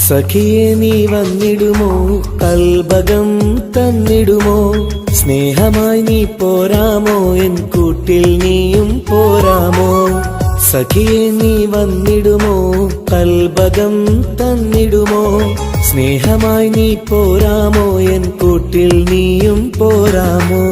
സഖിയെ നീ വന്നിടുമോ, കൽബകം തന്നിടുമോ, സ്നേഹമായി നീ പോരാമോ, എൻ കൂട്ടിൽ നീയും പോരാമോ. സഖിയെ നീ വന്നിടുമോ, കൽബകം തന്നിടുമോ, സ്നേഹമായി നീ പോരാമോ, എൻ കൂട്ടിൽ നീയും പോരാമോ.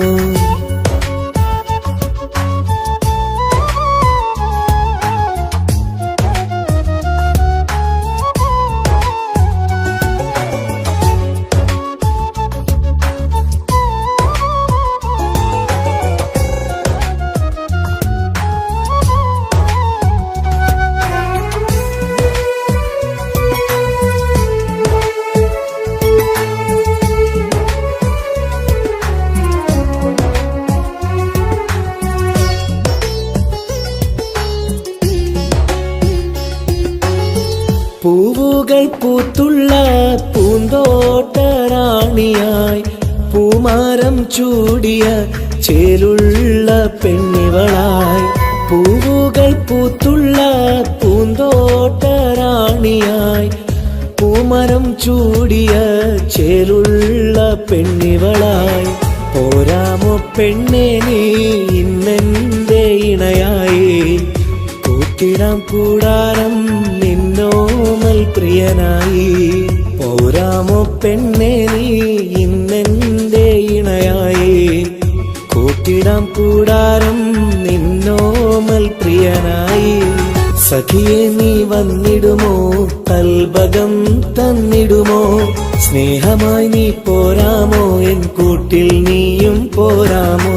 പൂവുകൾ പൂത്തുള്ള പൂന്തോട്ടറാണിയായി, പൂമാരം ചൂടിയ ചേലുള്ള പെണ്ണിവളായി. പൂവുകൾ പൂത്തുള്ള പൂന്തോട്ടറാണിയായി, പൂമരം ചൂടിയ ചേലുള്ള പെണ്ണിവളായി. പോരാമോ പെണ്ണേ നീ ഇന്നെന്റെ ഇണയായി, കൂട്ടിടാം കൂടാരം നിന്നോമൽ പ്രിയനായി. പോരാമോ പെണ്ണേ നീ ഇന്നെന്റെ ഇണയായി, കൂട്ടിടാം കൂടാരം നിന്നോമൽ പ്രിയനായി. സഖിയെ നീ വന്നിടുമോ, കൽബകം തന്നിടുമോ, സ്നേഹമായി നീ പോരാമോ, എൻ കൂട്ടിൽ നീയും പോരാമോ.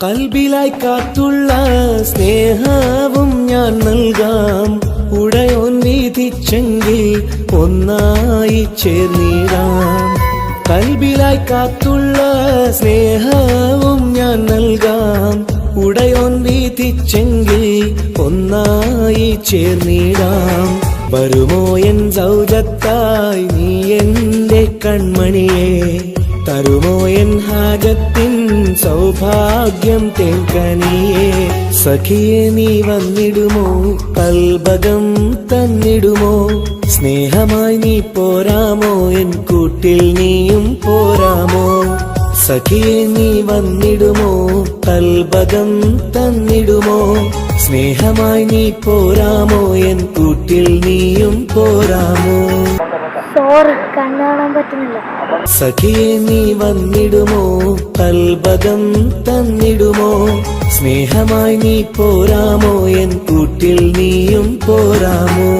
കൽബിലായി കാത്തുള്ള സ്നേഹവും ഞാൻ നൽകാം, ഉടയോൻ വിധിച്ചെങ്കിൽ ഒന്നായി ചേർന്നിടാം. കൽബിലായി കാത്തുള്ള സ്നേഹവും ഞാൻ നൽകാം, ഉടയോൻ വിധിച്ചെങ്കിൽ ഒന്നായി ചേർന്നിടാം. വരുമോ എൻ സൗജത്തായി നീ എന്റെ കൺമണിയെ, തരുമോ എൻ ഹാജത്തിൻ സൗഭാഗ്യം തേൻകനിയേ. സഖിയെ നീ വന്നിടുമോ, കൽബകം തന്നിടുമോ, സ്നേഹമായി നീ പോരാമോ, എൻ കൂട്ടിൽ നീയും പോരാമോ. സഖിയെ നീ വന്നിടുമോ, കൽബകം തന്നിടുമോ, സ്നേഹമായി നീ പോരാമോ, എൻ കൂട്ടിൽ നീയും പോരാമോ. സോറി, കണ്ണാണാൻ പറ്റുന്നില്ല. സഖിയെ നീ വന്നിടുമോ, കൽബകം തന്നിടുമോ, സ്നേഹമായി നീ പോരാമോ, എൻ കൂട്ടിൽ നീയും പോരാമോ.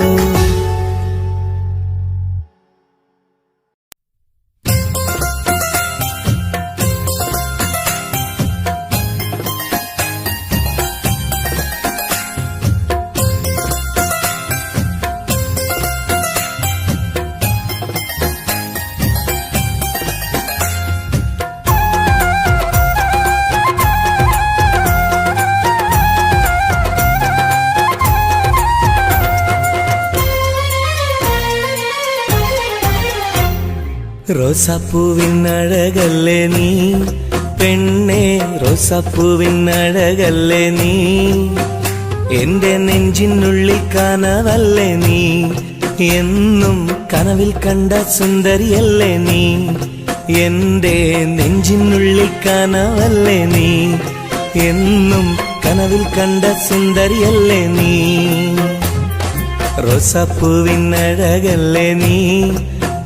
റോസാപ്പൂവിൻ അഴകല്ലേ നീ പെണ്ണേ, റോസാപ്പൂവിൻ അഴകല്ലേ നീ, എന്റെ നെഞ്ചിനുള്ളിൽ കനവല്ലേ നീ, എന്നും കനവിൽ കണ്ട സുന്ദരിയല്ലേ നീ, എന്റെ നെഞ്ചിനുള്ളിൽ കനവല്ലേ നീ, എന്നും കനവിൽ കണ്ട സുന്ദരിയല്ലേ നീ. റോസാപ്പൂവിൻ അഴകല്ലേ നീ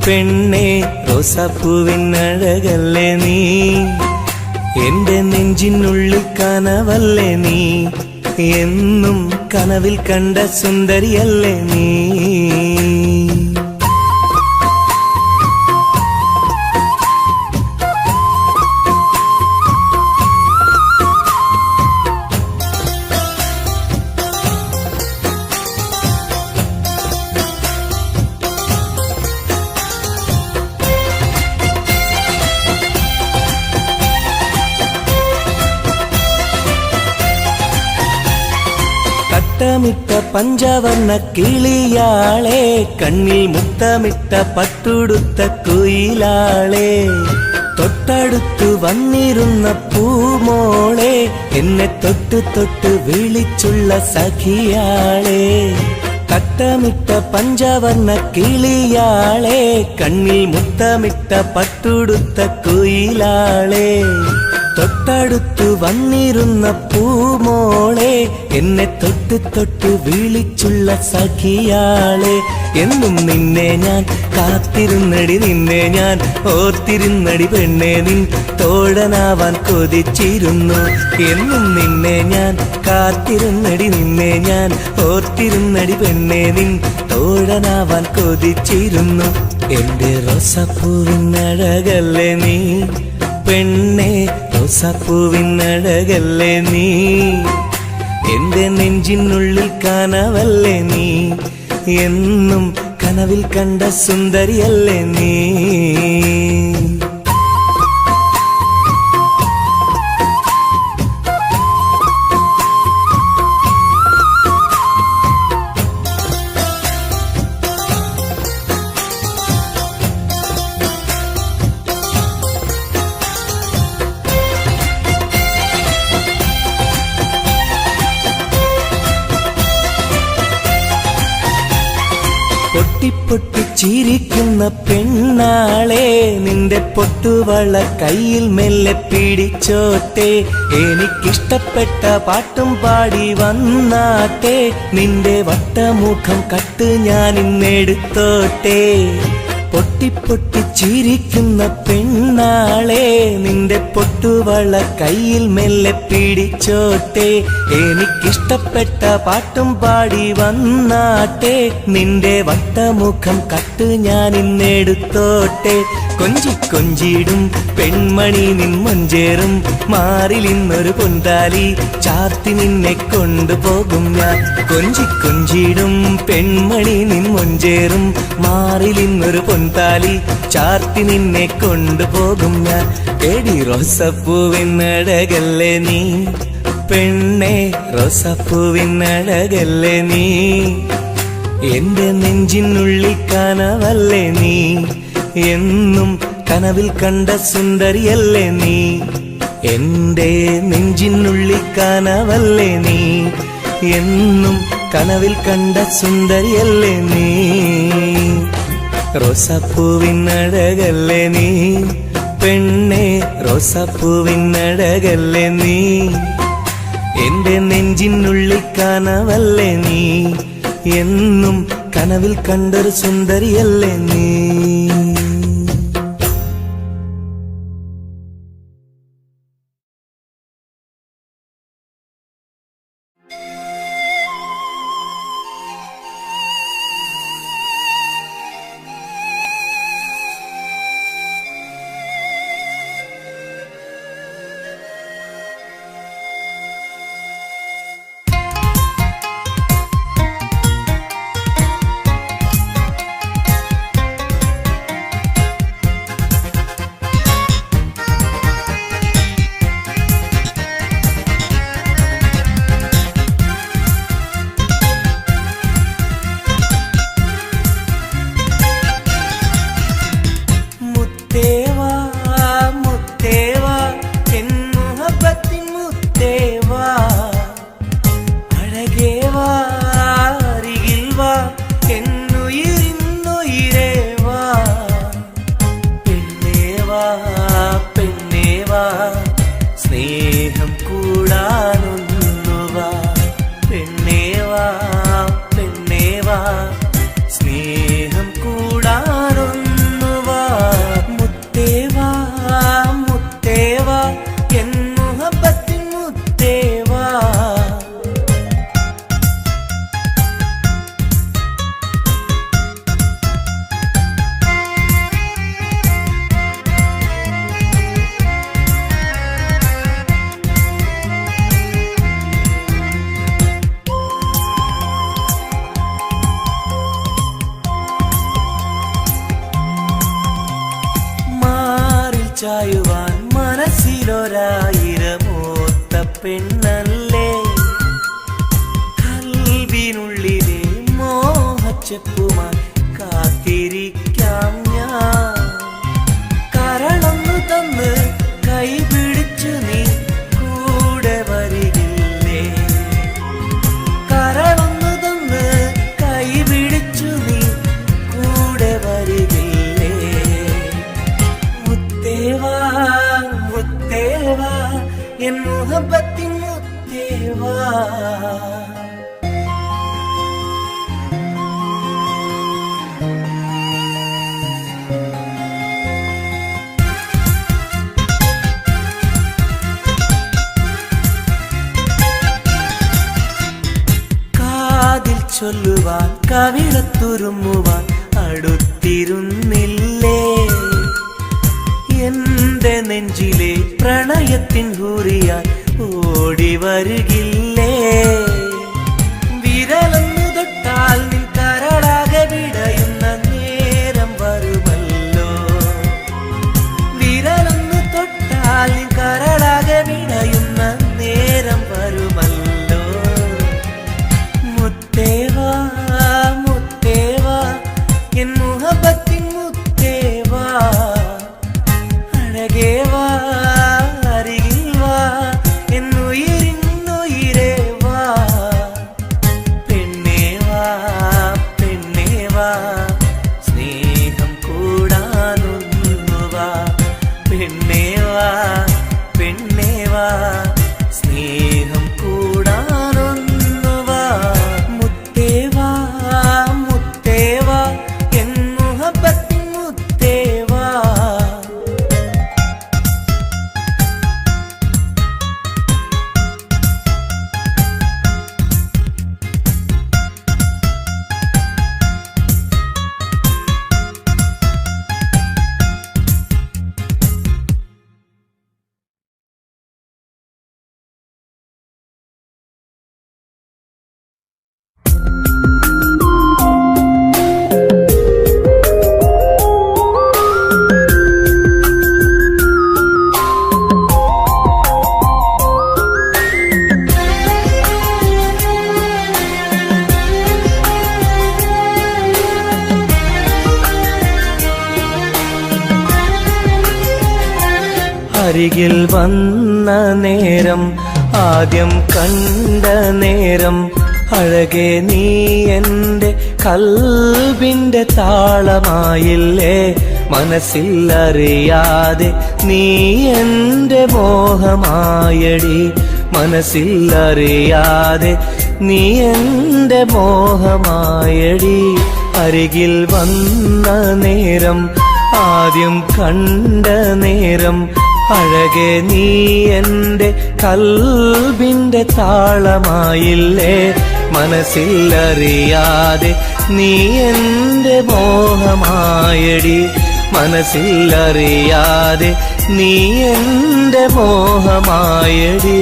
പെണ്ണേ, റോസാപ്പൂവിൻ അഴകല്ലേ നീ, എന്റെ നെഞ്ചിനുള്ളിൽ കനവല്ലേ നീ, എന്നും കനവിൽ കണ്ട സുന്ദരിയല്ലേ നീ. പഞ്ചവർണ്ണ കിളിയാളെ, കണ്ണിൽ മുത്തമിട്ട പട്ടുടുത്ത കുയിലാളെ, തൊട്ടടുത്തു വന്നിരുന്ന പൂമോളെ, എന്നെ തൊട്ടു തൊട്ട് വിളിച്ചുള്ള സഖിയാളെ. തട്ടമിട്ട പഞ്ചവർണ്ണ കിളിയാളെ, കണ്ണിൽ മുത്തമിട്ട പട്ടുടുത്ത കുയിലാളെ, തൊട്ടടുത്തു വന്നിരുന്ന പൂമോളെ, എന്നെ തൊട്ട് തൊട്ട് വിളിച്ചുള്ള സഖിയാളെ. എന്നും നിന്നെ ഞാൻ കാത്തിരുന്നടി, നിന്നെ ഞാൻ ഓർത്തിരുന്നടി പെണ്ണെ, നിൻ തോഴനാവാൻ കൊതിച്ചിരുന്നു. എന്നും നിന്നെ ഞാൻ കാത്തിരുന്നടി, നിന്നെ ഞാൻ ഓർത്തിരുന്നടി പെണ്ണെ, നിൻ തോഴനാവാൻ കൊതിച്ചിരുന്നു. എന്റെ റോസാപ്പൂവിനഴകല്ലേ നീ പെണ്ണെ, റോസാപ്പൂവിനഴകല്ലേ നീ, എന്റെ നെഞ്ചിനുള്ളിൽ കനവല്ലേ നീ, എന്നും കനവിൽ കണ്ട സുന്ദരിയല്ലേ നീ. പൊട്ടിപ്പൊട്ടി ചിരിക്കുന്ന പെണ്ണാളെ, നിന്റെ പൊട്ടുവള കയ്യിൽ മെല്ലെ പിടിച്ചോട്ടെ, എനിക്കിഷ്ടപ്പെട്ട പാട്ടും പാടി വന്നാട്ടെ, നിന്റെ വട്ടമുഖം കട്ട് ഞാൻ ഇന്നെടുത്തോട്ടെ. പൊട്ടിപ്പൊട്ടി ചിരിക്കുന്ന പെണ്ണാളെ, നിന്റെ പൊട്ടുവള കയ്യിൽ മെല്ലെ പിടിച്ചോട്ടെ, എനിക്കിഷ്ടപ്പെട്ട പാട്ടും പാടി വന്നാട്ടെ, നിന്റെ വട്ടമുഖം കട്ട് ഞാൻ ഇന്നെടുത്തോട്ടെ. കൊഞ്ചി കൊഞ്ചിടും പെൺമണി നിൻ മൊഞ്ചേറും മാറിൽ ഇന്നൊരു പൊന്താലി ചാർത്തി നിന്നെ കൊണ്ടുപോകും ഞാൻ. കൊഞ്ചി കൊഞ്ചിടും പെൺമണി നിൻ മൊഞ്ചേറും മാറിൽ ഇന്നൊരു പൊന്താലി ചാർത്തി നിന്നെ കൊണ്ടുപോകും ഞാൻ. എടി റോസപ്പൂവിനഴകല്ലേ നീ പെണ്ണെ, റോസപ്പൂവിനഴകല്ലേ നീ, എന്റെ നെഞ്ചിനുള്ളിൽ കനവല്ലേ നീ, എന്നും കനവിൽ കണ്ട സുന്ദരിയല്ലേ നീ, എന്റെ നെഞ്ചിനുള്ളിൽ കനവല്ലേ നീ, എന്നും കനവിൽ കണ്ട സുന്ദരിയല്ലേ നീ. റോസാപ്പൂവിനഴകല്ലേ നീ പെണ്ണെ, റോസാപ്പൂവിനഴകല്ലേ നീ, എന്റെ നെഞ്ചിനുള്ളിൽ കനവല്ലേ നീ, എന്നും കനവിൽ കണ്ടൊരു സുന്ദരിയല്ലേ നീ. ചായുവാൻ മനസ്സിലൊരായിരമോത്ത പെണ്ണല്ലേ, കൽവിനുള്ളിൽ ചെപ്പുമായി കാത്തിരിക്കാം ഞാൻ. കരളൊന്നു തന്ന് കൈ പിടിച്ചു നീ കൂടെ വരികില്ലേ? കരളൊന്നു തന്ന് കൈ പിടിച്ചു നീ കൂടെ വരികില്ലേ? മുത്തേവാ മുത്തേവാ എൻ മുഹബത്തിൻ മുത്തേവാ. ചൊല്ലുവാൻ കവിളത്തുരുമ്മുവാൻ അടുത്തിരുന്നില്ലേ? എന്റെ നെഞ്ചിലെ പ്രണയത്തിൻ ഹൂറിയാൻ ഓടി വരുകില്ലേ? വിരലൊന്നു തൊട്ടാൽ നിൻ കരളാകെ വിടയുന്ന നേരം വരുമല്ലോ. വിരലൊന്നു തൊട്ടാൽ നിൻ കരളാകെ വിടയുന്ന നേരം വരുമല്ലോ. മുത്തേവാ മുത്തേവാ എൻ മുഹബത്തിൻ മുത്തേവാ. അഴകേവാ അരികിൽ വാ എന്നുയിരിന്നുയിരേ വാ. പെണ്ണേവാ പെണ്ണേവാ സ്നേഹം കൂടാനൊന്നുവാ. പെണ്ണേവാ പെണ്ണേവാ സ്നേഹം കൂടാനൊന്നുവാ. മുത്തേവാ മുത്തേവാ എൻ മുഹബത്തിൻ മുത്തേവാ. അരികിൽ വന്ന നേരം ആദ്യം കണ്ട നേരം അഴകെ നീ എൻ്റെ കൽബിൻ്റെ താളമായില്ലേ? മനസ്സിൽ അറിയാതെ നീ എൻ്റെ മോഹമായടി. മനസ്സിൽ അറിയാതെ നീ എൻ്റെ മോഹമായടി. അരികിൽ വന്ന നേരം ആദ്യം കണ്ട നേരം അഴകെ നീ എൻ്റെ കൽബിൻ്റെ താളമായില്ലേ? മനസ്സിൽ അറിയാതെ നീ എൻ്റെ മോഹമായടി. മനസ്സിൽ അറിയാതെ നീ എൻ്റെ മോഹമായടി.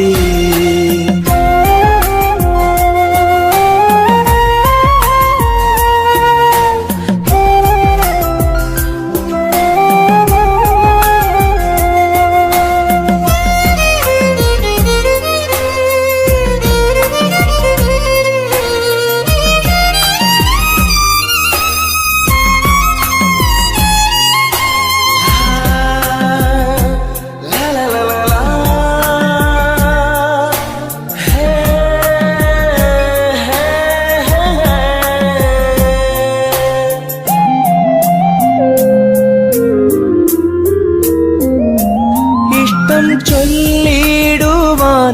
ചൊല്ലിടുവാൻ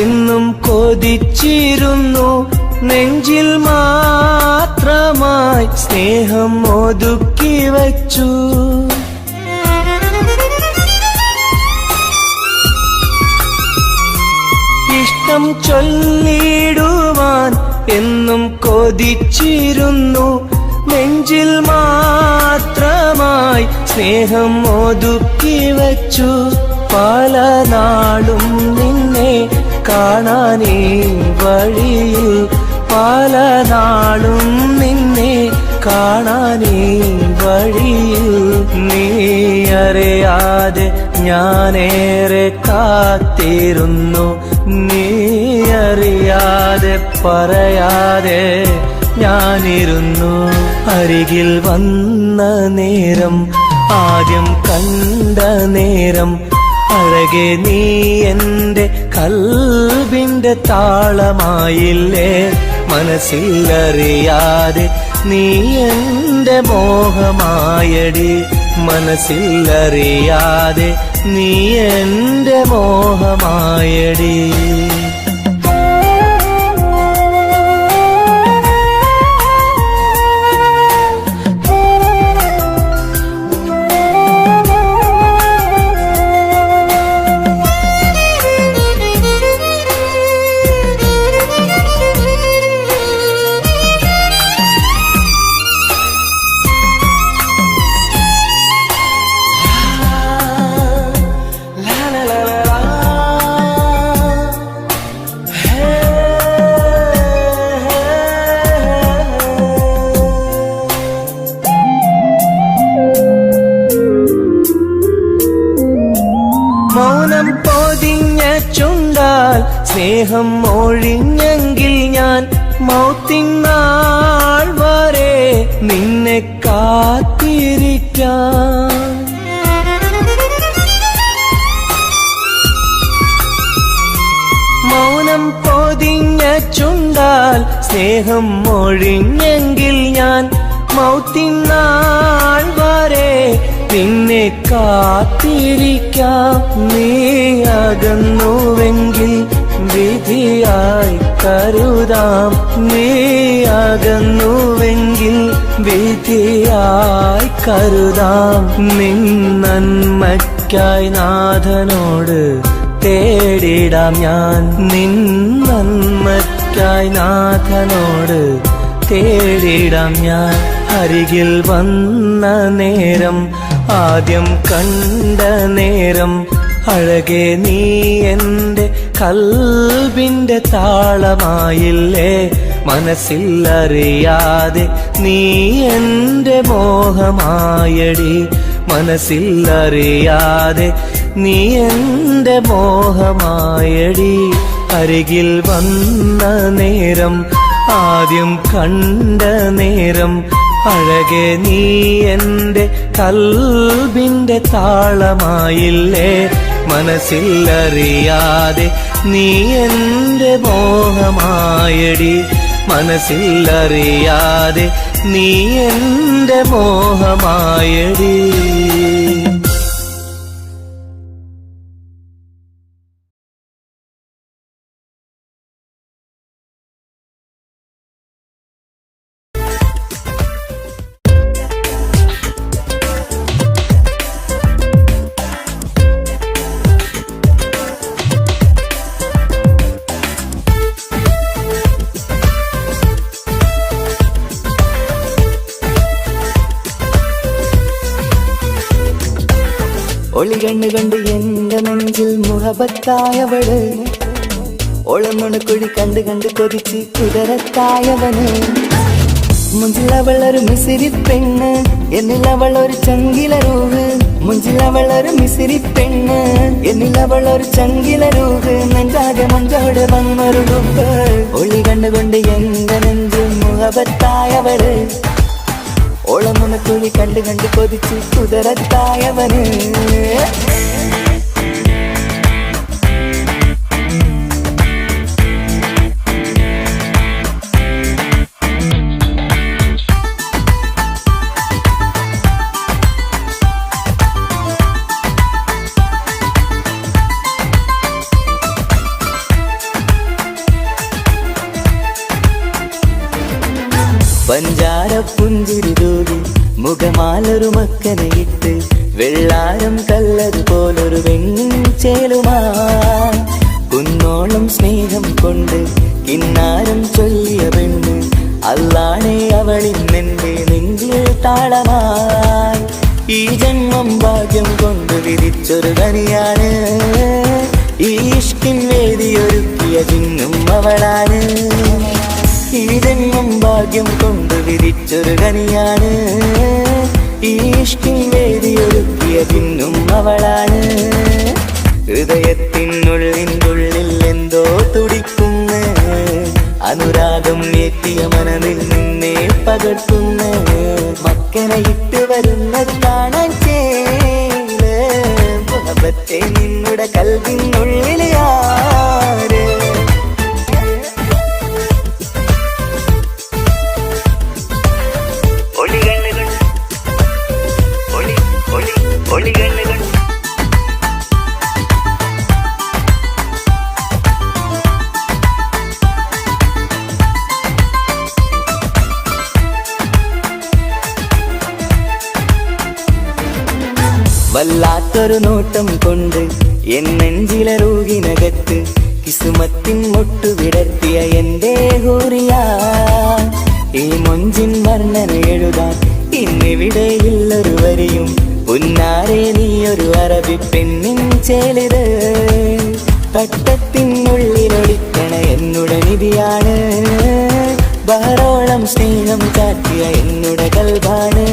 എന്നും കൊതിച്ചിരുന്നു. നെഞ്ചിൽ മാത്രമായി സ്നേഹം ഒതുക്കി വച്ചു. ഇഷ്ടം ചൊല്ലിടുവാൻ എന്നും കൊതിച്ചിരുന്നു. നെഞ്ചിൽ മാത്രമായി സ്നേഹം ഒതുക്കി വച്ചു. പല നാളും നിന്നെ കാണാനേ വഴിയിൽ. പല നാളും നിന്നെ കാണാനേ വഴിയിൽ. നീ അറിയാതെ ഞാനേറെ കാത്തിരുന്നു. നീ അറിയാതെ പറയാതെ ഞാനിരുന്നു. അരികിൽ വന്ന നേരം, ആദ്യം കണ്ട നേരം, അഴകെ നീ എൻ്റെ കൽബിൻ്റെ താളമായില്ലേ. മനസ്സിലറിയാതെ നീ എൻ്റെ മോഹമായടി. മനസ്സിലറിയാതെ നീ എൻ്റെ മോഹമായടി. മൗനം പൊതിഞ്ഞ ചുണ്ടാൽ സ്നേഹം ഒഴിഞ്ഞെങ്കിൽ ഞാൻ മൗത്തിനാൾ വരെ നിന്നെ കാത്തിരിക്കാം. മൗനം പൊതിഞ്ഞ ചുണ്ടാൽ സ്നേഹം ഒഴിഞ്ഞെങ്കിൽ ഞാൻ മൗത്തിനാൾ വരെ നിന്നെ കാത്തിരിക്കാം. നീ അകന്നുവെങ്കിൽ വിധിയായി കരുതാം. നീ അകന്നുവെങ്കിൽ വിധിയായി കരുതാം. നിൻ നന്മയ്ക്കായി നാഥനോട് തേടിടാം ഞാൻ. നിൻ നന്മയ്ക്കായി നാഥനോട് തേടിടാം ഞാൻ. അരികിൽ വന്ന നേരം, ആദ്യം കണ്ട നേരം, അഴകെ നീ എൻ്റെ കൽബിൻ്റെ താളമായില്ലേ. മനസ്സിലറിയാതെ നീ എൻ്റെ മോഹമായടി. മനസ്സിലറിയാതെ നീ എൻ്റെ മോഹമായടി. അരികിൽ വന്ന നേരം, ആദ്യം കണ്ട നേരം, അഴകെ നീ എൻ്റെ കൽബിൻ്റെ താളമായില്ലേ. മനസ്സിലറിയാതെ നീ എൻ്റെ മോഹമായടി. മനസ്സിലറിയാതെ നീ എൻ്റെ മോഹമായടി. ഒളികണ്ണ് കണ്ട് എന്റെ നെഞ്ചിൽ മുഹബത്തായവള്. ഒളമുണക്കുഴി കണ്ട് കണ്ട് കൊതിച്ച് കുതിരത്തായവന്. മുഞ്ചിലവളൊരു മിസിരി പെണ്ണ്, എന്നിലവളൊരു ചങ്കിലരൂഹ്. മുഞ്ചിലവളൊരു മിസിരി പെണ്ണ്, എന്നിലവളൊരു ചങ്കിലരൂഹ്. നെഞ്ചാകെ മഞ്ചോട് വന്നൊരു ഡുബ്. ഒളി കണ്ടുകൊണ്ട് എന്റെ നെഞ്ചിൽ മുഹബത്തായവള്. ഓളമുണക്കുഴി കണ്ട് കണ്ട് കൊതിച്ച് കുതിരത്തായവന്. പഞ്ചാര പുഞ്ചിരി തൂകി മുഖമാലൊരു മക്കനയിട്ട്, വെള്ളാരം കല്ലതുപോലൊരു വെണ്ണിൻ ചേലുമായി. കുന്നോളം സ്നേഹം കൊണ്ട് കിന്നാരം ചൊല്ലിയ പെണ്ണ്, അല്ലാണേ അവളിന്നെന്റെ നെഞ്ചിൽ താളമായി. ഈ ജന്മം ഭാഗ്യം കൊണ്ട് വിധിച്ചൊരു കനിയാണ്, ഈ ഇഷ്കിൻ വേദിയൊരുക്കിയ ജിന്നും അവളാണ്. ഈ ജന്മം ഭാഗ്യം കൊണ്ട് വിധിച്ചൊരു കനിയാണ്, ഈ ഇഷ്കിൻ വേദിയൊരുക്കിയ ജിന്നും അവളാണ്. ഹൃദയത്തിനുള്ളിൽ എന്തോ തുടിക്കുന്ന അനുരാഗം ഏറ്റിയ മനതിൽ നിന്ന് പകർത്തുന്ന മക്കനെ ഇട്ട് വരുന്നത് കാണാൻ ചേല് മുഹബത്തെ നിന്നുടെ കൽവിനുള്ളിൽ ആര് ഒളികണ്ണുകൾ ഒളികണ്ണുകൾ വല്ലാത്തൊരു നോട്ടം കൊണ്ട് എൻ നെഞ്ചിലെ റൂഹിനകത്ത് കിസുമത്തിൻ മൊട്ടു വിടർത്തിയ എന്റെ ഹൂറിയ ഈ മൊഞ്ചിൻ വർണ്ണന എഴുതാൻ ഇന്നിവിടെയുള്ളൊരു വരിയും ഉന്നാരെ നീയൊരു അറബി പെണ്ണിൻ ചേലിത് തട്ടത്തിനുള്ളിലൊളിക്കണ എന്നുടെ നിധിയാണ് ബഹറോളം സ്നേഹം ചാറ്റിയ എന്നുടെ കൽബാണ്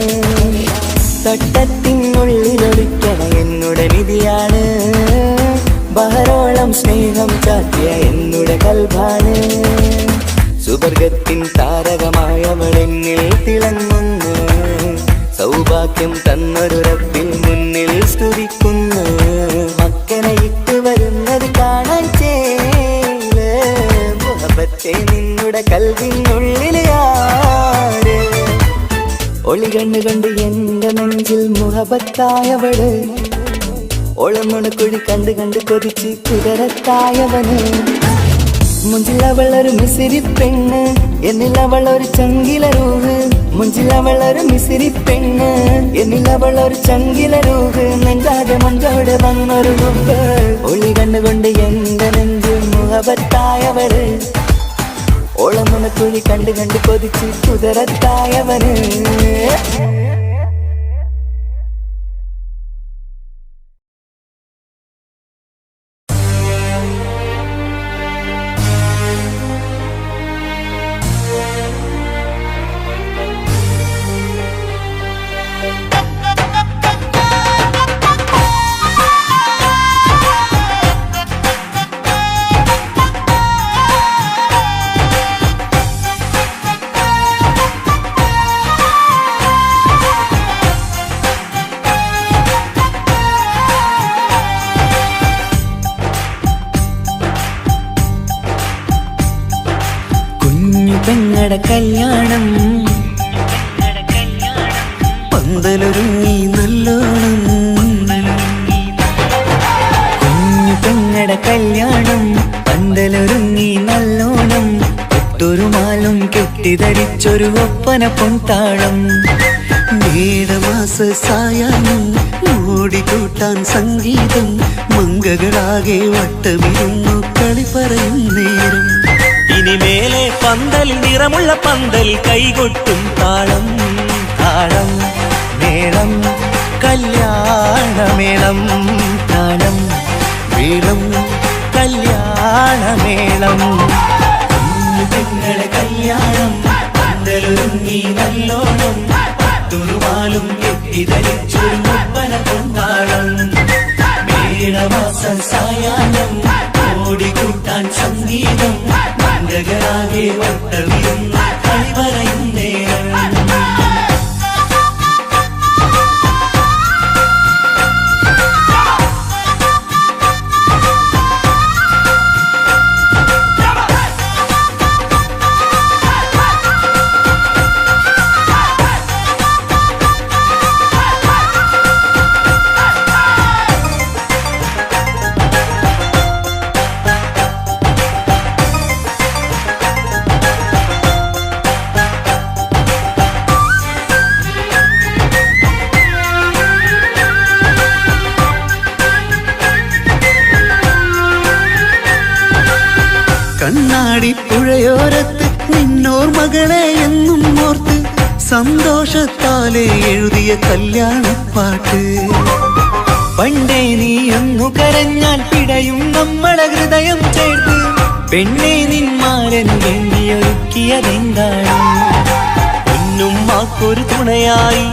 തട്ടത്തിനുള്ളിലൊളിക്കണ എന്നുടെ നിധിയാണ് ബഹറോളം സ്നേഹം ചാറ്റിയ എന്നുടെ കൽബാണ് സുവർഗത്തിൻ താരകമായവളെന്നിൽ തിളങ്ങുന്നു സൗഭാഗ്യം തന്നൊരു റബ്ബിൽ മുന്നിൽ സ്തുതിക്കുന്നു മക്കനെ ഇട്ട് വരുന്നത് കാണാൻ ചേല് മുഹബത്തെ നിന്നുടെ കൽവിനുള്ളിൽ ആര് ഒളികണ്ണു കണ്ട് എന്റെ നെഞ്ചിൽ മുഹബത്തായവള് ഒളമുണക്കുഴി കണ്ട് കണ്ട് കൊതിച്ച് കുതിരത്തായവന് മുഞ്ചിലവളൊരു മിസിരി പെണ്ണ് എന്നിലവളൊരു ചങ്കില രൂഹ് മുഞ്ചിലവളൊരു മിസിരി പെണ്ണ് എന്നിലവളൊരു ചങ്കില രൂഹ് നെഞ്ചാതെ മഞ്ചോടെ വന്നൊരു രൂപ് ഒളി കണ്ണുകൊണ്ട് എന്റെ നെഞ്ചിൽ മുഹബത്തായവള് ഓളമുണക്കുഴി കണ്ട് കണ്ട് കൊതിച്ച് കുതിരത്തായവന് പെങ്ങടെ കല്യാണം പന്തലൊരുങ്ങി നല്ലോണം കുഞ്ഞു പെങ്ങടെ കല്യാണം പന്തലൊരുങ്ങി നല്ലോണം ഒട്ടൊരു മാലും കെട്ടിധരിച്ചൊരു ഒപ്പന പൊൻതാളം മേടമാസ സായാഹ്നം ഓടിക്കൂട്ടാൻ സംഗീതം മംഗകളാകെ വട്ടമിരുന്നു കളി പറയും നേരം ഇനിമേലെ പന്തൽ നിറമുള്ള പന്തൽ കൈകൊട്ടും താളം താളം മേളം കല്യാണമേളം താളം വീളം കല്യാണമേളം കുഞ്ഞുങ്ങളെ കല്യാണം പന്തലൊരുങ്ങി നല്ലോണം തുറുമാലും കെട്ടിധരിച്ചൊരു ഒപ്പന പൊൻതാളം മേടമാസ സായാഹ്നം ഓടിക്കൂട്ടാൻ സംഗീതം മംഗകളാകെ വട്ടമിരുന്ന് കളി പറയും നേരം കണ്ണാടിപ്പുഴയോരത്ത് നിന്നോർമകളെ എന്നും ഓർത്ത് സന്തോഷത്താലെ എഴുതിയ കല്യാണപ്പാട്ട് പണ്ടേ നീ ഒന്നു കരഞ്ഞാൽ പിടയും നമ്മളെ ഹൃദയം ചേർത്ത് പെണ്ണെ നിന്മാരൻ വേണ്ടിയൊരുക്കിയതെന്താണ് പൊന്നുമ്മാക്കൊരു തുണയായി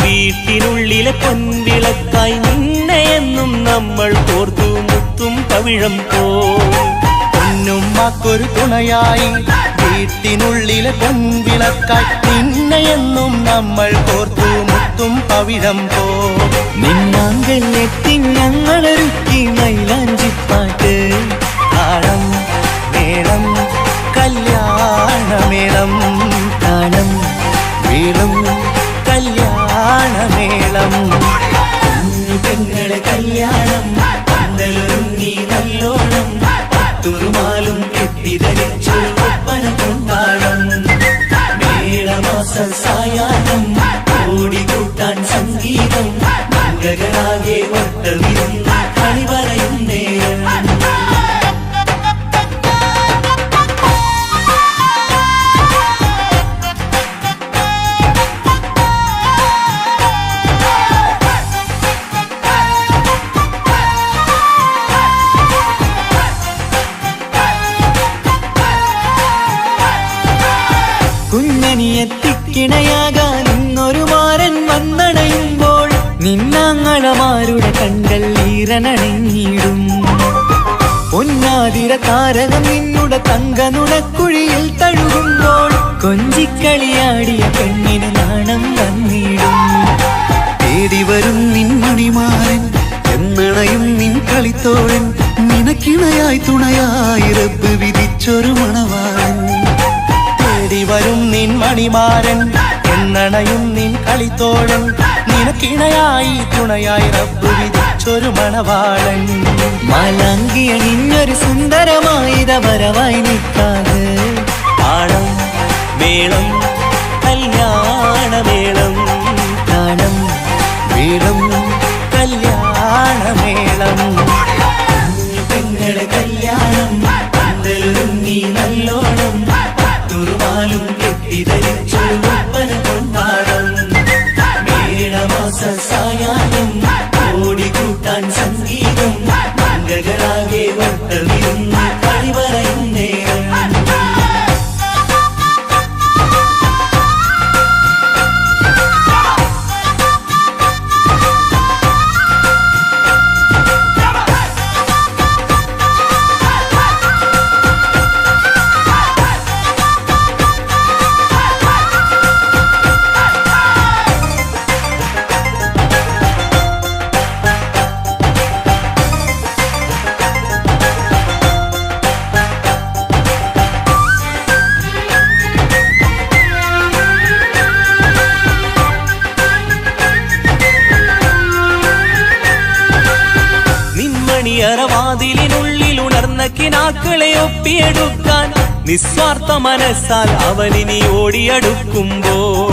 വീട്ടിനുള്ളിലെ പൊൻവിളക്കായി നിന്നെ എന്നും നമ്മൾ കോർത്തു മുത്തും പവിഴം പോ പൊന്നുമ്മാക്കൊരു തുണയായി വീട്ടിനുള്ളിലെ പൊൻവിളക്കായി നിന്നെ എന്നും നമ്മൾ കോർത്തു മുത്തും പവിഴം പോ നിന്നാങ്കല്ലെത്തി ഞങ്ങളൊരുക്കി മൈലാഞ്ചിപ്പാട്ട് താളം മേളം കല്യാണമേളം താളം വീളും കല്യാണമേളം പെങ്ങളെ കല്യാണം പന്തലൊരുങ്ങി നല്ലോണം തുറുമാലും കെട്ടിധരിച്ചു ഒപ്പന കൊണ്ടാടം മേളമാസ സായാഹ്നം ഓടിക്കൂട്ടാൻ സംഗീതം മംഗളാകെ വട്ടമിരുന്ന് കളി പറയും നേരം കുഞ്ഞനിയെത്തിക്കിണയാകാൻ ഇന്നൊരു മാരൻ വന്നണയുമ്പോൾ നിന്നാങ്ങളമാരുടെ കണ്ടൽ ഈറനണങ്ങിയിടും പൊന്നാതിര താരകം നിന്നുടെ തങ്കനുടക്കുഴിയിൽ തഴുകുമ്പോൾ കൊഞ്ചിക്കളിയാടിയ പെണ്ണിന് നാണം വന്നിടും തേടി വരും നിൻ മണിമാരൻ എന്നണയും നിൻ കളിത്തോഴൻ നിനക്കിണയായി തുണയായി റബ്ബ് വിധിച്ചൊരു മണവാളൻ വരും നിൻ മണിമാരൻ എന്നണയും നിൻ കളിത്തോഴൻ നിനക്കിണയായി തുണയായി റബ്ബ് വിധിച്ചൊരു മണവാളൻ മാലാങ്കിയ നിന്നൊരു സുന്ദരമായിത വരവായി നിൽക്കാതെ താളം മേളം കല്യാണമേളം താളം വീളും കല്യാണമേളം പെങ്ങളെ കല്യാണം പന്തലൊരുങ്ങി നല്ലോണം തുറുമാലും കെട്ടിധരിച്ചൊരു ഒപ്പന കൊണ്ടാടം മേളമാസ സായാഹ്നം ഓടിക്കൂട്ടാൻ സംഗീതം മംഗളാകെ വട്ടമിരുന്ന് കളി പറയും നേരം വാതിലിനുള്ളിൽ ഉണർന്ന കിനാക്കളെ ഒപ്പിയെടുക്കാൻ നിസ്വാർത്ഥ മനസ്സാൽ അവനിനി ഓടിയടുക്കുമ്പോൾ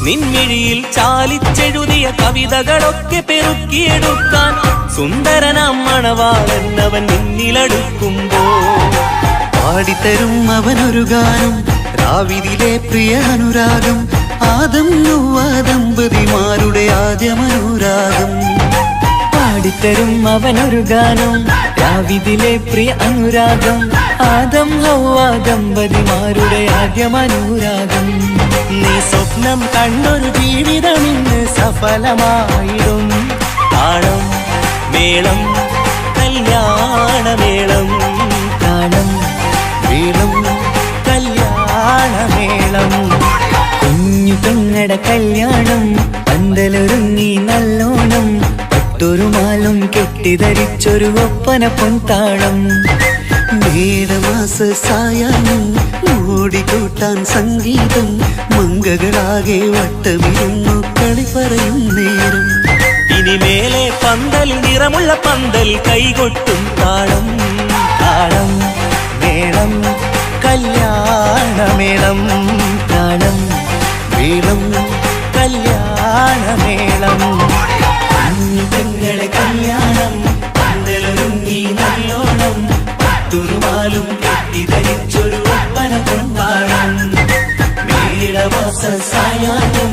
നിൻമിഴിയിൽ ചാലിച്ചെഴുതിയ കവിതകളൊക്കെ പെറുക്കിയെടുക്കാൻ സുന്ദരനാം മണവാളൻ അവൻ നിന്നിലടുക്കുമ്പോൾ പാടിത്തരും അവനൊരു ഗാനം രാവിതിലെ പ്രിയ അനുരാഗം ആദം നൗവ ദമ്പതിമാരുടെ ആദ്യമനുരാഗം പാടിത്തരും അവനൊരു ഗാനം രാവിതിലെ പ്രിയ അനുരാഗം ആദം ഹൗവ ദമ്പതിമാരുടെ ആദ്യമനുരാഗം നീ സ്വപ്നം കണ്ടൊരു ജീവിതം ഇന്ന് സഫലമായിടും താളം മേളം കല്യാണമേളം താളം വീളും കല്യാണമേളം കുഞ്ഞു പെങ്ങടെ കല്യാണം പന്തലൊരുങ്ങി നല്ലോണം പട്ടൊരുമാലും കെട്ടിധരിച്ചൊരു ഒപ്പന പൊൻതാളം മേടമാസ സായാഹ്നം ഓടിക്കൂട്ടാൻ സംഗീതം മംഗളാകെ വട്ടമിരുന്നു കളി പറയും നേരം ഇനി മേലെ പന്തൽ നിറമുള്ള പന്തൽ കൈകൊട്ടും താളം താളം മേളം കല്യാണമേളം താളം വീളും കല്യാണമേളം പെങ്ങളെ കല്യാണം പന്തലൊരുങ്ങി നല്ലോണം തുറുമാലും കെട്ടിധരിച്ചൊരു ഒപ്പന കൊണ്ടാടം മേടമാസ സായാഹ്നം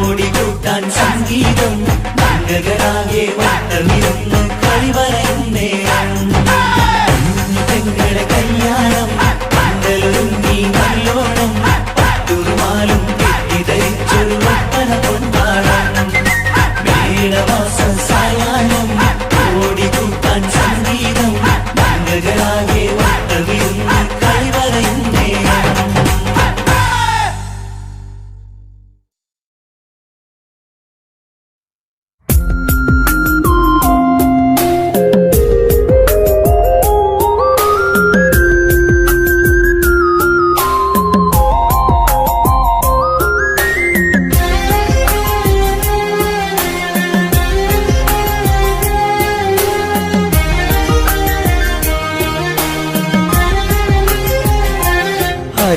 ഓടിക്കൂട്ടാൻ സംഗീതം മംഗളാകെ വട്ടമിരുന്ന് കളി പറയും നേരം പെങ്ങളെ കല്യാണം പന്തലൊരുങ്ങി നല്ലോണം തുറുമാലും കെട്ടിധരിച്ചൊരു ഒപ്പന കൊണ്ടാടം മേടമാസ സായാഹ്നം ഓടിക്കൂട്ടാൻ സംഗീതം മംഗളാകെ വട്ടമിരുന്ന് കളി പറയും നേരം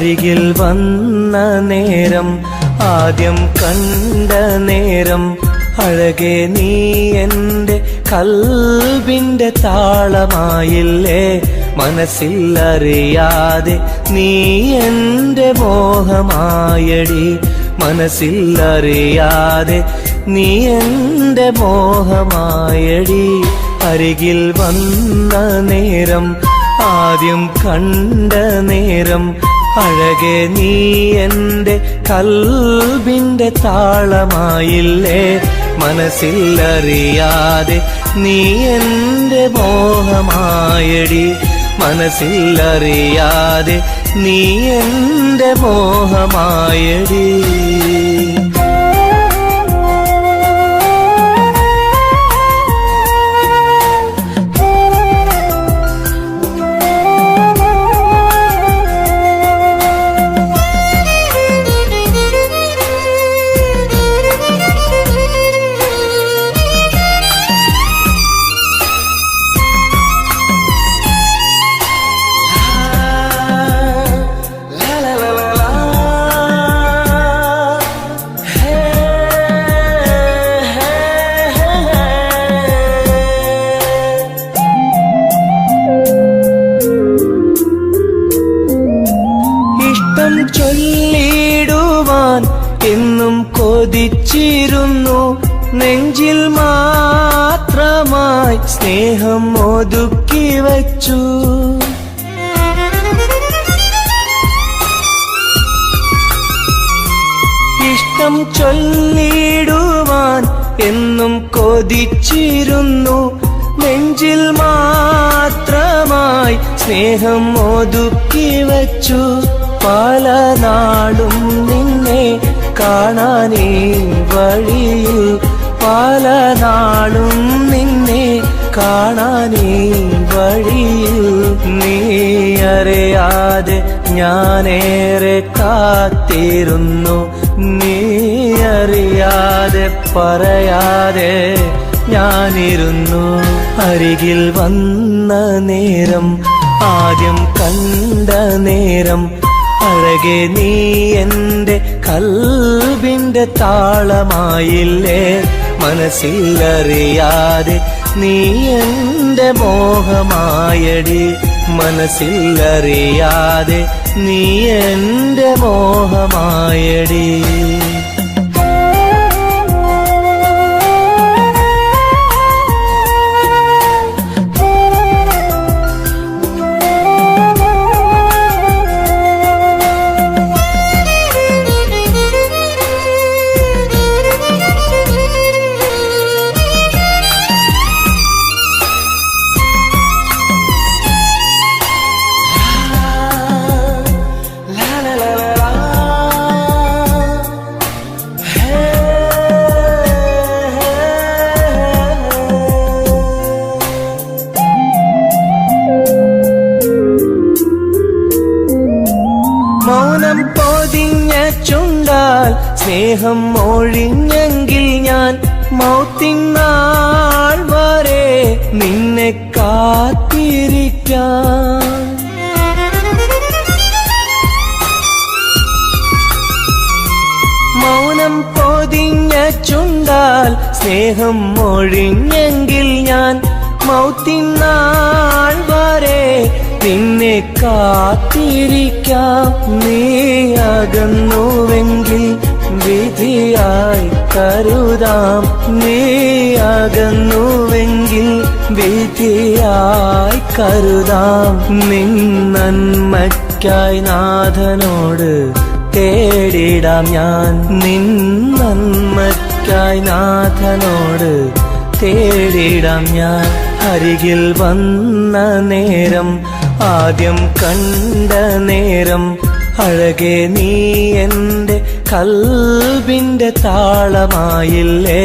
അരികിൽ വന്ന നേരം ആദ്യം കണ്ട നേരം അഴകെ നീ എൻ്റെ കൽബിൻ്റെ താളമായില്ലേ മനസ്സിലറിയാതെ നീ എൻ്റെ മോഹമായടി മനസ്സിലറിയാതെ നീ എൻ്റെ മോഹമായടി അരികിൽ വന്ന നേരം ആദ്യം കണ്ട നേരം അഴകെ നീ എൻ്റെ കൽബിൻ്റെ താളമായില്ലേ മനസ്സിലറിയാതെ നീ എൻ്റെ മോഹമായടി മനസ്സിലറിയാതെ നീ എൻ്റെ മോഹമായടി ചൊല്ലിടുവാൻ എന്നും കൊതിച്ചിരുന്നു നെഞ്ചിൽ മാത്രമായി സ്നേഹം ഒതുക്കി വച്ചു ഇഷ്ടം ചൊല്ലിടുവാൻ എന്നും കൊതിച്ചിരുന്നു നെഞ്ചിൽ മാത്രമായി സ്നേഹം ഒതുക്കി വച്ചു പല നാളും നിന്നെ കാണാനേ വഴിയിൽ പല നാളും നിന്നെ കാണാനേ വഴിയിൽ നീ അറിയാതെ ഞാനേറെ കാത്തിരുന്നു നീ അറിയാതെ പറയാതെ ഞാനിരുന്നു അരികിൽ വന്ന നേരം ആദ്യം കണ്ട നേരം അഴകെ നീ എൻ്റെ കൽബിൻ്റെ താളമായില്ലേ മനസ്സിലറിയാതെ നീ എൻ്റെ മോഹമായടി മനസ്സിലറിയാതെ നീ എൻ്റെ മോഹമായടി മൗനം പൊതിഞ്ഞ ചുണ്ടാൽ സ്നേഹം ഒഴിഞ്ഞെങ്കിൽ ഞാൻ മൗത്തിനാൾ വരെ നിന്നെ കാത്തിരിക്കാം മൗനം പൊതിഞ്ഞ ചുണ്ടാൽ സ്നേഹം ഒഴിഞ്ഞെങ്കിൽ ഞാൻ മൗത്തിനാൾ വരെ നിന്നെ കാത്തിരിക്കാം നീ അകന്നുവെങ്കിൽ വിധിയായി കരുതാം നീ അകന്നുവെങ്കിൽ വിധിയായി കരുതാം നിൻ നന്മയ്ക്കായി നാഥനോട് തേടിടാം ഞാൻ നിൻ നന്മയ്ക്കായി നാഥനോട് തേടിടാം ഞാൻ അരികിൽ വന്ന നേരം ആദ്യം കണ്ട നേരം അഴകെ നീ എൻ്റെ കൽബിൻ്റെ താളമായില്ലേ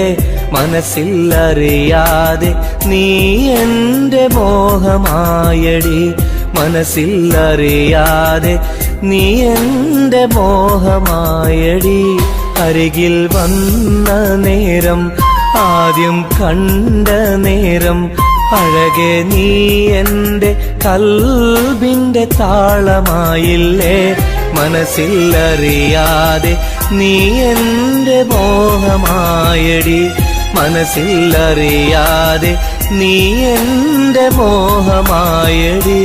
മനസ്സിലറിയാതെ നീ എൻ്റെ മോഹമായടി മനസ്സിലറിയാതെ നീ എൻ്റെ മോഹമായടി അരികിൽ വന്ന നേരം ആദ്യം കണ്ട നേരം അഴകെ നീ എൻ്റെ കൽബിൻ്റെ താളമായില്ലേ മനസ്സിലറിയാതെ നീ എൻ്റെ മോഹമായടി, മനസ്സിലറിയാതെ നീ എൻ്റെ മോഹമായടി.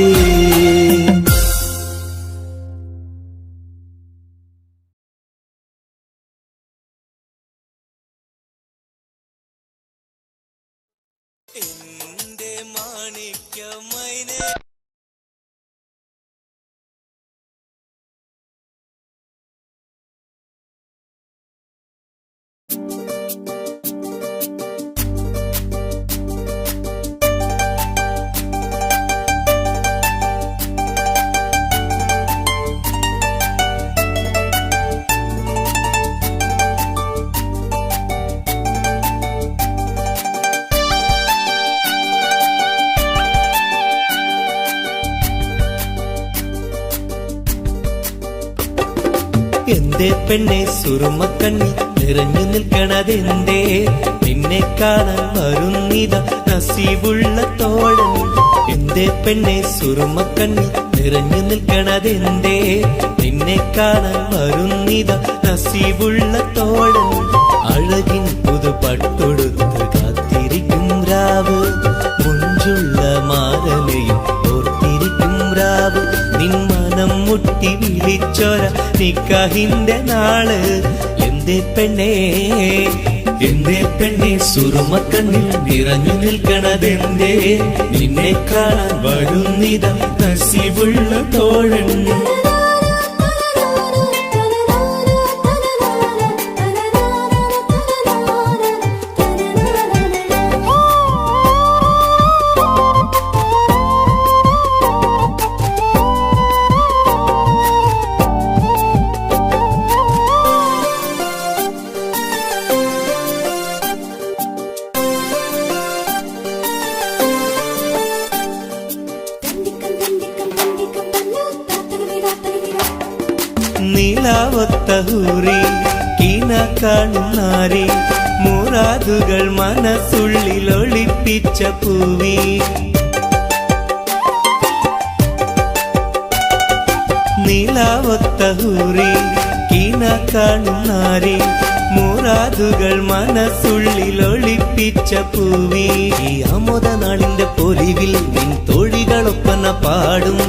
എൻ്റെ മാണിക്യമൈനേ എന്തേ പെണ്ണെ സുറുമക്കണ്ണി നിറഞ്ഞു നിൽക്കണതെന്തേ, നിന്നെ കാണാൻ വരുന്നിത നസീബുള്ള തോഴൻ. എന്തേ പെണ്ണെ സുറുമക്കണ്ണി നിറഞ്ഞു നിൽക്കണതെന്തേ, നിന്നെ കാണാൻ വരുന്നിത നസീബുള്ള തോഴൻ. അഴകിൻ പുതുപട്ടൊടുത്ത് കാത്തിരിക്കും രാവ്, മുഞ്ചുള്ള മാരലയും ഓർത്തിരിക്കും രാവ്. നിൻ മനം മുട്ടി വിളിച്ചോര നിക്കാഹിന്റെ നാള്. എന്തേ പെണ്ണേ, എന്തേ പെണ്ണെ സുറുമക്കണ്ണിൽ നിറഞ്ഞു നിൽക്കണതെന്തേ, നിന്നെ കാണാൻ വരുന്നിത നസീബുള്ള തോഴൻ. നീലാവത്തഹൂറി കീന കാണും നാരി, മുറാദുകൾ മനസ്സുള്ളിൽ ഒളിപ്പിച്ച പൂവി. നീലാവത്തഹൂറി കീന കാണും നാരി, മുറാദുകൾ മനസ്സുള്ളിൽ ഒളിപ്പിച്ച പൂവി. ഈ അമോദ നാളിന്റെ പൊലിവിൽ നിൻ തോഴികളൊപ്പന പാടും,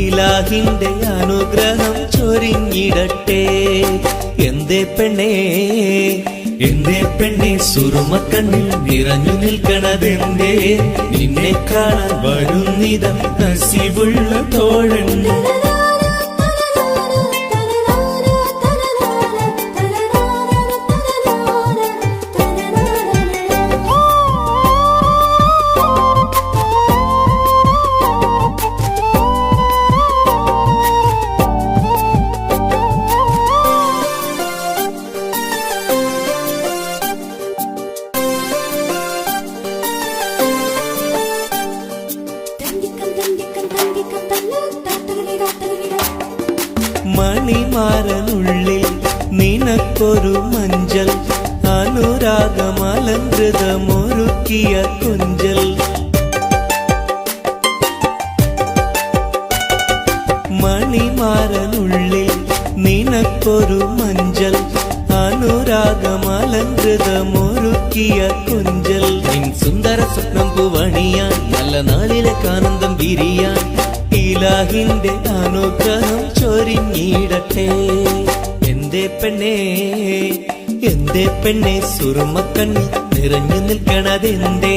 ഇലാഹിന്റെ അനുഗ്രഹം ചൊരിഞ്ഞിടട്ടെ. എന്തേ പെണ്ണേ, എന്തേ പെണ്ണെ സുറുമക്കണ്ണിൽ നിറഞ്ഞു നിൽക്കണതെന്തേ, നിന്നെ കാണാൻ വരുന്നിത നസീബുള്ള തോഴൻ. മണിമാരനുള്ളിൽ നിനക്കൊരു മഞ്ചൽ, അനുരാഗമലങ്കൃതമൊരുക്കിയ കൊഞ്ചൽ. മണിമാരനുള്ളിൽ നിനക്കൊരു മഞ്ചൽ, അനുരാഗമലങ്കൃതമൊരുക്കിയ കൊഞ്ചൽ. നിൻ സുന്ദര സ്വപ്നം പൂവണിയാൻ, നല്ല നാളിലെ ആനന്ദം വിരിയാൻ, ഇലാഹിന്റെ അനുഗ്രഹം ചൊരിഞ്ഞിടട്ടെ. എന്തേ പെണ്ണേ, എന്തേ പെണ്ണെ സുറുമക്കണ്ണി നിറഞ്ഞു നിൽക്കണതെന്തേ,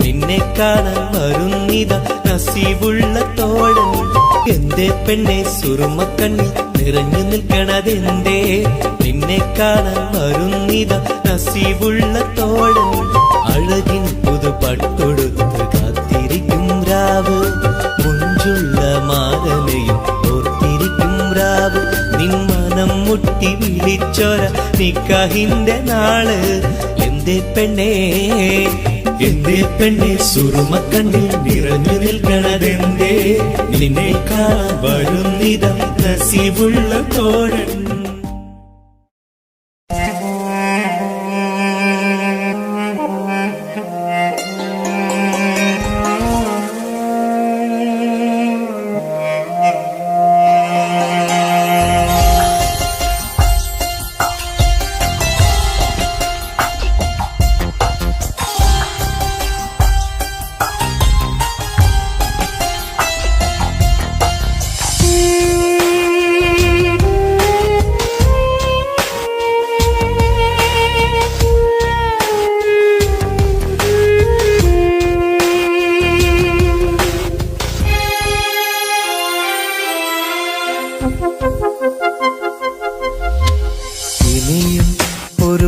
നിന്നെ കാണാൻ വരുന്നിത നസീബുള്ള തോഴൻ. എന്തേ പെണ്ണെ സുറുമക്കണ്ണി നിറഞ്ഞു നിൽക്കണതെന്തേ, നിന്നെ കാണാൻ വരുന്നിത നസീബുള്ള തോഴൻ. അഴകിൻ പുതുപട്ടൊടുത്ത് കാത്തിരിക്കും രാവ്, മുഞ്ചുള്ള മാരലയും ഓർത്തിരിക്കും രാവ്. നിൻ മനം മുട്ടി വിളിച്ചോര നിക്കാഹിന്റെ നാള്. എന്തേ പെണ്ണേ, എന്തേ പെണ്ണെ സുറുമക്കണ്ണിൽ നിറഞ്ഞു നിൽക്കണതെന്തേ, നിന്നെ കാണാൻ വരുന്നിത നസീബുള്ള തോഴൻ.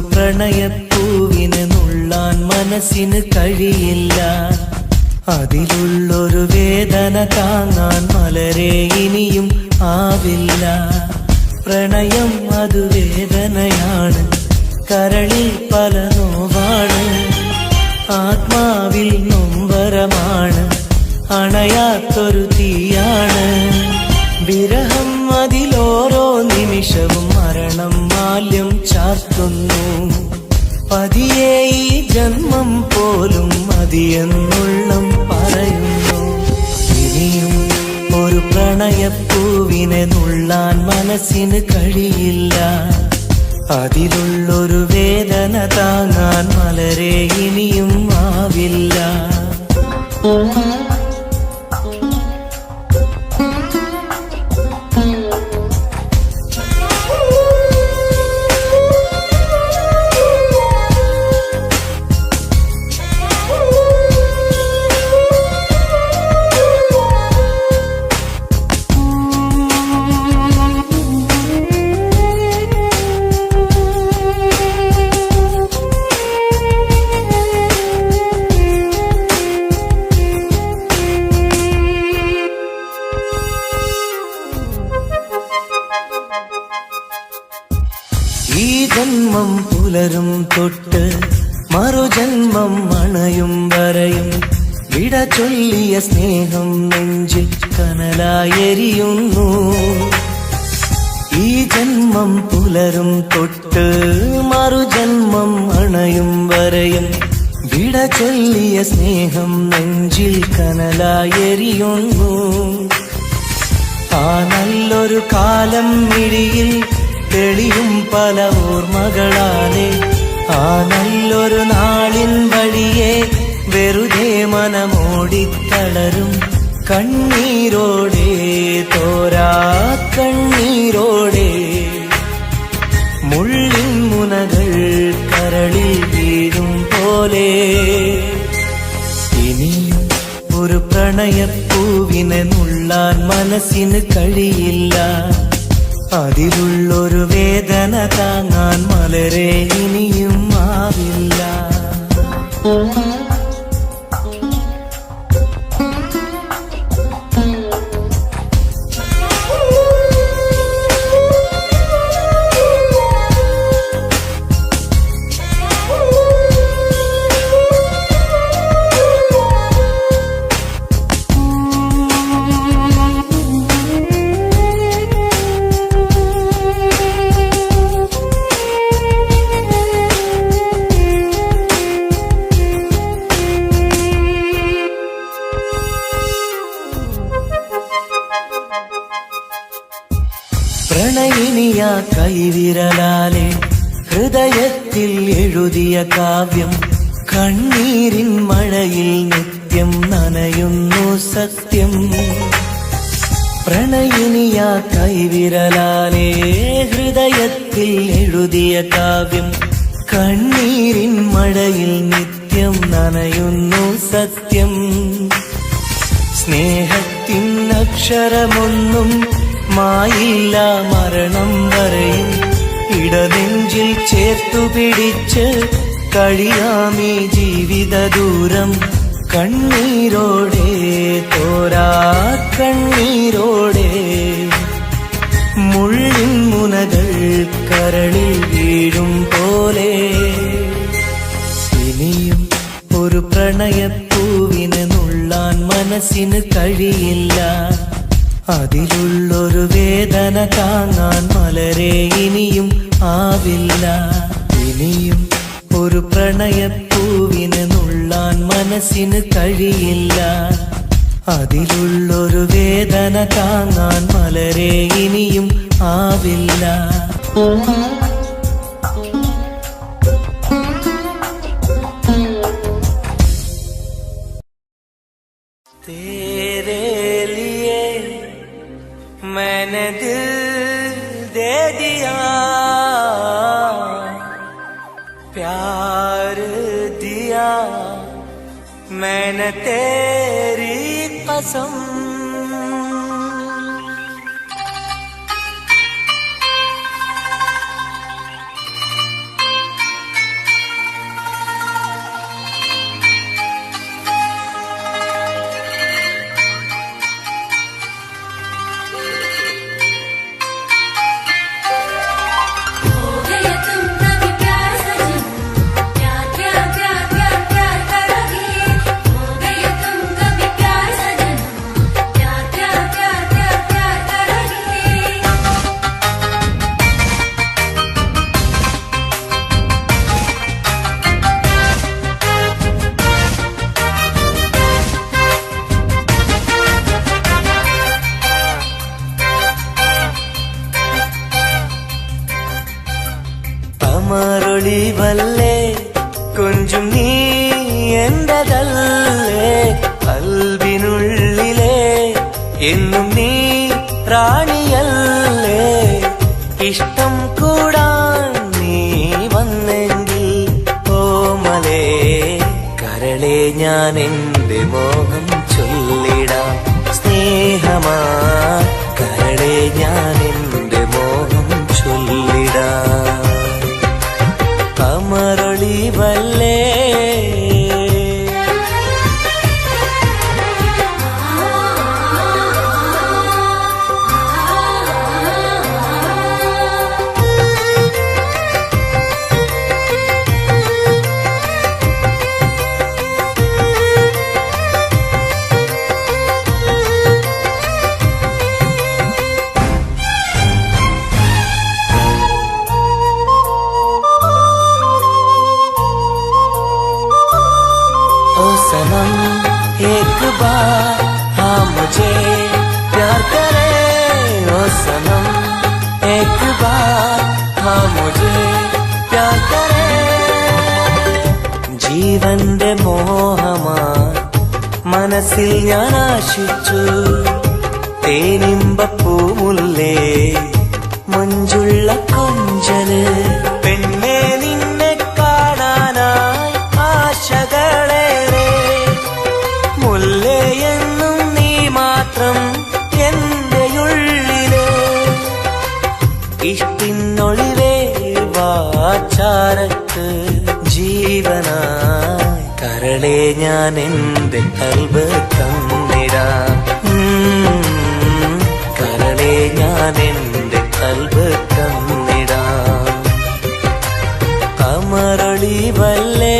ഒരു പ്രണയപ്പൂവിനെ നുള്ളാൻ മനസ്സിന് കഴിയില്ല. അതിലുള്ളൊരു വേദന താങ്ങാൻ മലരെ ഇനിയും ആവില്ല. പ്രണയം അത് വേദനയാണ്, കരളിൽ പല നോവാണ്, ആത്മാവിൽ നൊമ്പരമാണ്, അണയാത്തൊരു തീയാണ്. വിരഹം അതിലോരോ നിമിഷവും മരണം മാല്യം ചാർത്തുന്നു. പതിയെ ഈ ജന്മം പോലും മതിയെന്നുള്ളം പറയുന്നു. ഇനിയും ഒരു പ്രണയപ്പൂവിനെ നുള്ളാൻ മനസ്സിന് കഴിയില്ല. അതിലുള്ളൊരു വേദന താങ്ങാൻ മലരെ ഇനിയും ആവില്ല. ഈ ജന്മം പുലരും തൊട്ട് മറുജന്മം അണയും വരെയും വിട ചൊല്ലിയ സ്നേഹം നെഞ്ചിൽ കനലായെരിയുന്നു. ഈ ജന്മം പുലരും തൊട്ട് മറുജന്മം അണയും വരെയും വിട ചൊല്ലിയ സ്നേഹം നെഞ്ചിൽ കനലായെരിയുന്നു. ആ നല്ലൊരു കാലം മിഴിയിൽ തെളിയും പല ഓർമ്മകളാലെ, ആ നല്ലൊരു നാളിൻ വഴിയെ വെറുതെ മനമോടിത്തളരും കണ്ണീരോടെ, തോരാ കണ്ണീരോടെ. മുള്ളിൻ മുനകൾ കരളിൽ വീഴും പോലെ ഇനിയും ഒരു പ്രണയപ്പൂവിനെ നുള്ളാൻ മനസ്സിന് കഴിയില്ല. അതിലുള്ളൊരു വേദന താങ്ങാൻ മലരെ ഇനിയും ആവില്ല. പ്രണയിനിയ കൈവിരലാലെ ഹൃദയത്തിൽ എഴുതിയ കാവ്യം കണ്ണീരിൻ മഴയിൽ നിത്യം നനയുന്നു സത്യം. പ്രണയിനിയ കൈവിരലാലെ ഹൃദയത്തിൽ എഴുതിയ കാവ്യം കണ്ണീരിൻ മഴയിൽ നിത്യം നനയുന്നു സത്യം. സ്നേഹത്തിൻ അക്ഷരമൊന്നും മായില്ല മരണം വരെയും, ഇടനെഞ്ചിൽ ചേർത്തു പിടിച്ച് കഴിയാമീ ജീവിത ദൂരം കണ്ണീരോടെ, തോരാ കണ്ണീരോടെ. മുള്ളിൻ മുനകൾ കരളിൽ വീഴും പോലെ ഇനിയും ഒരു പ്രണയപ്പൂവിനെ നുള്ളാൻ മനസ്സിന് കഴിയില്ല. അതിലുള്ളൊരു വേദന താങ്ങാൻ മലരെ ഇനിയും ആവില്ല. ഇനിയും ഒരു പ്രണയപ്പൂവിനെ നുള്ളാൻ മനസ്സിന് കഴിയില്ല. അതിലുള്ളൊരു വേദന താങ്ങാൻ മലരെ ഇനിയും ആവില്ല. तेरे लिए मैंने दिल दे दिया, प्यार दिया मैंने तेरी कसम. കമറൊളിവല്ലേ കൊഞ്ചും നീ എന്റതല്ലേ കൽവിനുള്ളിലെ എന്നും നീ റാണിയല്ലേ ഇഷ്ടം കൂടാൻ നീ വന്നെങ്കിൽ ഓമലേ കരളെ ഞാൻ എന്റെ മോഹം ചൊല്ലിടാം സ്നേഹമാ കരളെ ഞാൻ എന്റെ മോഹം ചൊല്ലിടാം കമറൊളിവല്ലേ एक बार हाँ मुझे प्यार करे ओ सनम एक बार हाँ मुझे प्यार करे ജീവന്റെ മോഹമായി മനസ്സിൽ ഞാൻ ആശിച്ചു തേനിമ്പപ്പൂമുല്ലേ മഞ്ചുള്ള കൊഞ്ചല് പെണ്ണെ നിന്നെ കാണാനായി ആശകളേറെ മുല്ലയെന്നും നീ മാത്രം എന്റെ ഉള്ളിലെ ഇഷ്ടിനൊളിവേ വാചാരത്ത് ജീവനായി കരളെ ഞാൻ എന്റെ കൽബ് തന്നിടാം കരളെ ഞാൻ എന്റെ കൽബ് തന്നിടാം കമറൊളിവല്ലേ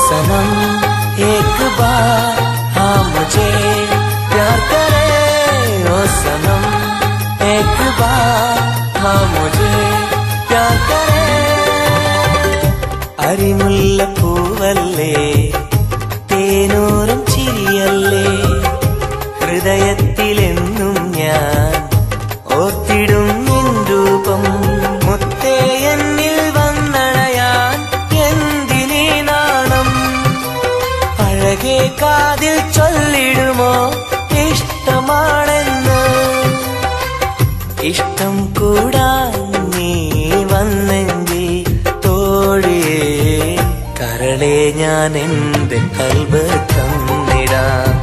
सनम एक बार हाँ मुझे प्यार करे ओ सनम एक बार हाँ मुझे प्यार करे അരിമുല്ലപ്പൂവല്ലേ തേനൂറും ചിരിയല്ലേ ഹൃദയത്തിലെന്നും ഞാൻ ഓർത്തിടും നിൻ രൂപം മുത്തേ എന്നിൽ വന്നണയാൻ എന്തിനീ നാണം അഴകെ കാതിൽ ചൊല്ലിടുമോ ഇഷ്ടമാണെന്ന് ഇഷ്ടം കൂടാൻ നീ വന്നെങ്കിൽ തോഴിയേ കരളെ ഞാൻ എന്റെ കൽബ് തന്നിടാം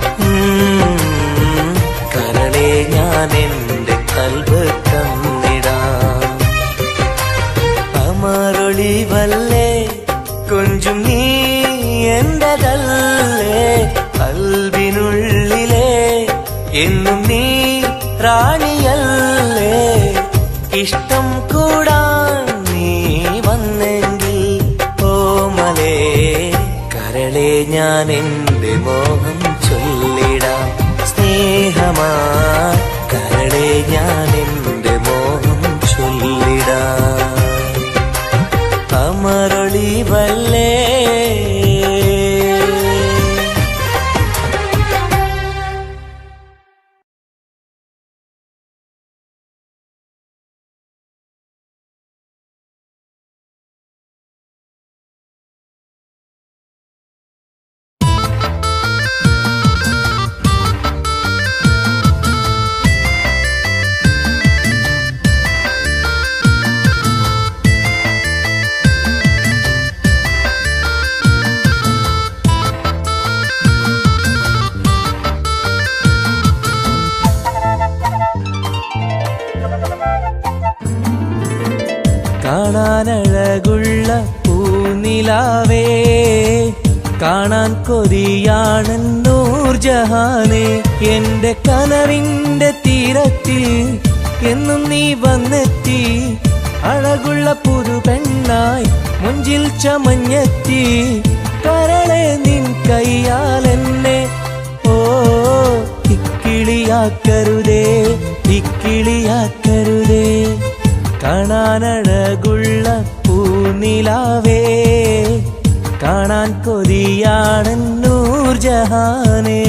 കരളെ ഞാൻ എന്റെ കൽബ് തന്നിടാം കമറൊളിവല്ലേ കൊഞ്ചും നീ എന്റതല്ലേ കൽവിനുള്ളിലെ എന്നും നീ റാണിയല്ലേ ഇഷ്ടം കൂടാൻ നീ വന്നെങ്കിൽ ഓമലേ കരളെ ഞാൻ എന്റെ മോഹം ചൊല്ലിടാം സ്നേഹമാ കരളെ ഞാൻ എന്റെ മോഹം ചൊല്ലിടാം കമറൊളിവല്ലേ കാണാനഴകുള്ള പൂനിലാവേ കാണാൻ കൊതിയാണ് നൂർജഹാനെ. എന്റെ കനവിന്റെ തീരത്തിൽ എന്നും നീ വന്നെത്തി, അഴകുള്ള പുതു പെണ്ണായി മുഞ്ചിൽ ചമഞ്ഞെത്തി. കരളെ നിൻ കയ്യാൽ എന്നെ ഓ ഇക്കിളിയാക്കരുതേ, ഇക്കിളിയാക്കരുതേ. കാണാനഴകുള്ള പൂനിലാവേ, കാണാൻ കൊതിയാണ് നൂർജഹാനെ.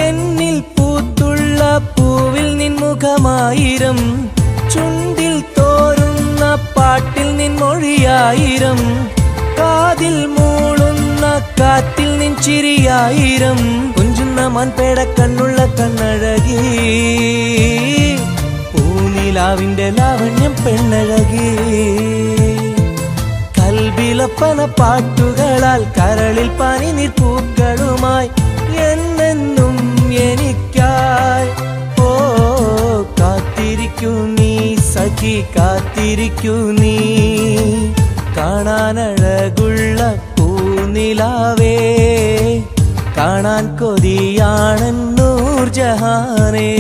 എന്നിൽ പൂത്തുള്ള പൂവിൽ നിൻ മുഖമായിരം, ചുണ്ടിൽ തോരുന്ന പാട്ടിൽ നിൻ മൊഴിയായിരം, കാതിൽ മൂളുന്ന കാറ്റിൽ നിൻ ചിരിയായിരം. കുഞ്ചുന്ന മൺപേട കണ്ണുള്ള കണ്ണഴകി, പൂനിലാവിന്റെ ലാവണ്യം പെണ്ണഴകി. കൽബിലപ്പന പാട്ടുകളാൽ കരളിൽ പനിനീർ പൂക്കളുമായി എന്നെന്നും എനിക്കായി ഓ കാത്തിരിക്കൂ നീ സഖി, കാത്തിരിക്കൂ നീ. കാണാനഴകുള്ള പൂനിലാവേ, കാണാൻ കൊതിയാണ് നൂർജഹാനെ.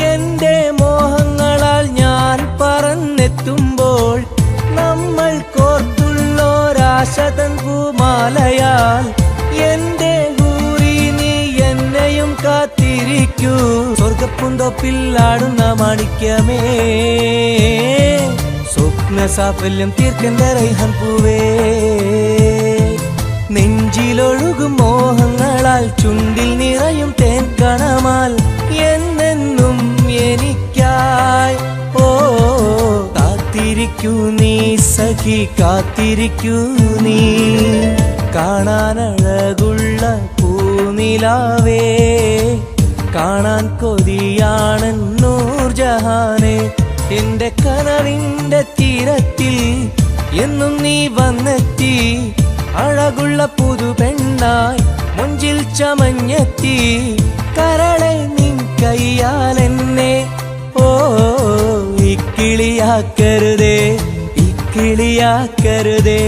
എന്റെ മോഹങ്ങളാൽ ഞാൻ പറന്നെത്തുമ്പോൾ, നമ്മൾ കോർത്തുള്ളൊരാശതൻ പൂമാലയാൽ എന്റെ ഹൂറി നീ എന്നെയും കാത്തിരിക്കൂ. സ്വർഗപ്പുന്തോപ്പിൽ ആടുന്ന മാണിക്യമേ, സ്വപ്ന സാഫല്യം തീർക്കേണ്ട റൈഹാൻ പൂവേ. നെഞ്ചിലൊഴുകും മോഹങ്ങളാൽ ചുണ്ടിൽ നിറയും തേൻ കണമാൽ എന്നെന്നും എനിക്കായി ഓ കാത്തിരിക്കൂ നീ സഖി, കാത്തിരിക്കൂ നീ. കാണാനഴകുള്ള പൂനിലാവേ, കാണാൻ കൊതിയാണ് നൂർജഹാനെ. എന്റെ കനവിന്റെ തീരത്തിൽ എന്നും നീ വന്നെത്തി, അഴകുള്ള പുതു പെണ്ണായി മുഞ്ചിൽ ചമഞ്ഞെത്തി. കരളെ നിൻ കയ്യാൽ എന്നെ ഓ ഇക്കിളിയാക്കരുതേ, ഇക്കിളിയാക്കരുതേ.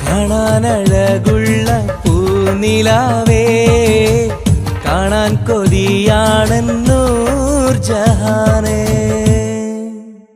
കാണാനഴകുള്ള പൂനിലാവേ, കാണാൻ കൊതിയാണ് നൂർജഹാനെ.